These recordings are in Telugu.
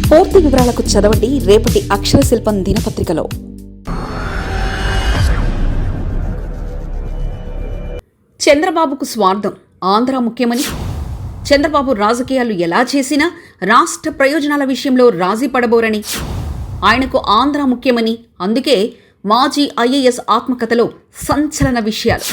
పూర్తి వివరాలకు చదవండి రేపటి అక్షర శిల్పం దినపత్రికలో. చంద్రబాబుకు స్వార్థం, ఆంధ్ర ముఖ్యమని. చంద్రబాబు రాజకీయాలు ఎలా చేసినా రాష్ట్ర ప్రయోజనాల విషయంలో రాజీ పడబోరని, ఆయనకు ఆంధ్ర ముఖ్యమని, అందుకే మాజీ ఐఏఎస్ ఆత్మకథలో సంచలన విషయాలు.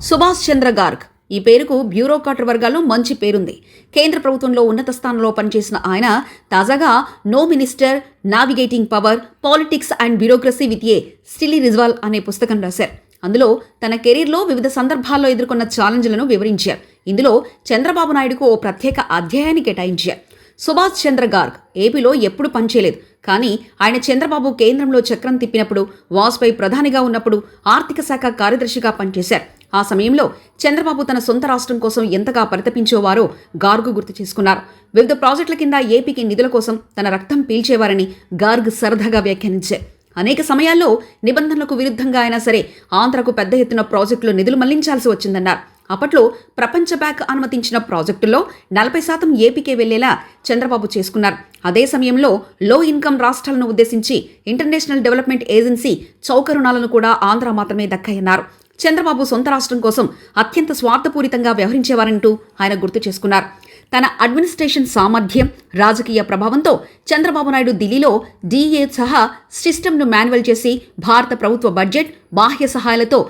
సుభాష్ చంద్ర గార్గ్ ఈ పేరుకు బ్యూరోక్రాట్ వర్గాల్లో మంచి పేరుంది. కేంద్ర ప్రభుత్వంలో ఉన్నత స్థానంలో పనిచేసిన ఆయన తాజాగా no minister, navigating power, politics and bureaucracy with a steely resolve అనే పుస్తకం రాశారు. అందులో తన కెరీర్లో వివిధ సందర్భాల్లో ఎదుర్కొన్న ఛాలెంజ్లను వివరించారు. ఇందులో చంద్రబాబు నాయుడుకు ఓ ప్రత్యేక అధ్యాయాన్ని కేటాయించారు. సుభాష్ చంద్ర గార్గ్ ఏపీలో ఎప్పుడు పనిచేయలేదు, కానీ ఆయన చంద్రబాబు కేంద్రంలో చక్రం తిప్పినప్పుడు, వాజ్పేయి ప్రధానిగా ఉన్నప్పుడు ఆర్థిక శాఖ కార్యదర్శిగా పనిచేశారు. ఆ సమయంలో చంద్రబాబు తన సొంత రాష్ట్రం కోసం ఎంతగా పరితపించేవారో గార్గ్ గుర్తు చేసుకున్నారు. వివిధ ప్రాజెక్టుల కింద ఏపీకి నిధుల కోసం తన రక్తం పీల్చేవారని గార్గ్ సరదాగా వ్యాఖ్యానించారు. అనేక సమయాల్లో నిబంధనలకు విరుద్ధంగా అయినా సరే ఆంధ్రకు పెద్ద ఎత్తున ప్రాజెక్టులు నిధులు మళ్లించాల్సి వచ్చిందన్నారు. అప్పట్లో ప్రపంచ బ్యాంక్ అనుమతించిన ప్రాజెక్టుల్లో 40% ఏపీకే వెళ్లేలా చంద్రబాబు చేసుకున్నారు. అదే సమయంలో లో ఇన్కమ్ రాష్ట్రాలను ఉద్దేశించి ఇంటర్నేషనల్ డెవలప్మెంట్ ఏజెన్సీ చౌక రుణాలను కూడా ఆంధ్ర మాత్రమే దక్కాయన్నారు. చంద్రబాబు సొంత రాష్ట్రం కోసం అత్యంత స్వార్థపూరితంగా వ్యవహరించేవారంటూ ఆయన గుర్తు చేసుకున్నారు. తన అడ్మినిస్ట్రేషన్ సామర్థ్యం, రాజకీయ ప్రభావంతో చంద్రబాబు నాయుడు ఢిల్లీలో డిఏ సహా సిస్టమ్ను మాన్యువల్ చేసి భారత ప్రభుత్వ బడ్జెట్, బాహ్య సహాయాలతో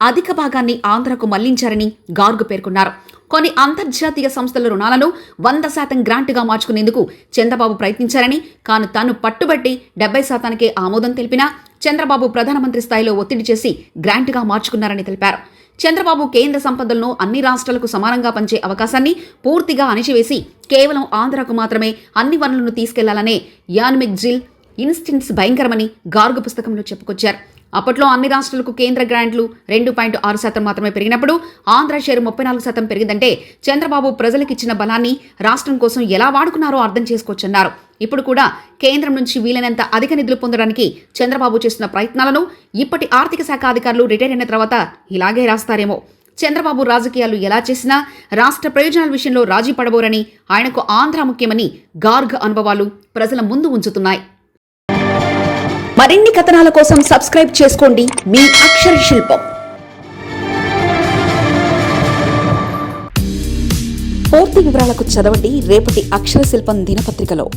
అధిక భాగాన్ని ఆంధ్రకు మళ్లించారని గార్గ్ పేర్కొన్నారు. కొన్ని అంతర్జాతీయ సంస్థల రుణాలను 100% గ్రాంట్గా మార్చుకునేందుకు చంద్రబాబు ప్రయత్నించారని, కానీ తాను పట్టుబట్టి 70%కే ఆమోదం తెలిపినా చంద్రబాబు ప్రధానమంత్రి స్థాయిలో ఒత్తిడి చేసి గ్రాంట్గా మార్చుకున్నారని తెలిపారు. చంద్రబాబు కేంద్ర సంపదలను అన్ని రాష్ట్రాలకు సమానంగా పంచే అవకాశాన్ని పూర్తిగా అణిచివేసి కేవలం ఆంధ్రకు మాత్రమే అన్ని వనరులను తీసుకెళ్లాలనే యాన్మిక్ జిల్ ఇన్స్టింక్ట్స్ భయంకరమని గార్గ్ పుస్తకంలో చెప్పుకొచ్చారు. అప్పట్లో అన్ని రాష్ట్రాలకు కేంద్ర గ్రాంట్లు 2.6% మాత్రమే పెరిగినప్పుడు ఆంధ్ర షేరు 34% పెరిగిందంటే చంద్రబాబు ప్రజలకిచ్చిన బలాన్ని రాష్ట్రం కోసం ఎలా వాడుకున్నారో అర్థం చేసుకోవచ్చన్నారు. ఇప్పుడు కూడా కేంద్రం నుంచి వీలైనంత అధిక నిధులు పొందడానికి చంద్రబాబు చేస్తున్న ప్రయత్నాలను ఇప్పటి ఆర్థిక శాఖ అధికారులు రిటైర్ అయిన తర్వాత ఇలాగే రాస్తారేమో. చంద్రబాబు రాజకీయాలు ఎలా చేసినా రాష్ట్ర ప్రయోజనాల విషయంలో రాజీ పడబోరని, ఆయనకు ఆంధ్ర ముఖ్యమని గార్గ్ అనుభవాలు ప్రజల ముందు ఉంచుతున్నాయి. మరిన్ని కథనాల కోసం సబ్స్క్రైబ్ చేసుకోండి మీ అక్షర శిల్పం. పూర్తి వివరాలకు చదవండి రేపటి అక్షర శిల్పం దినపత్రికలో.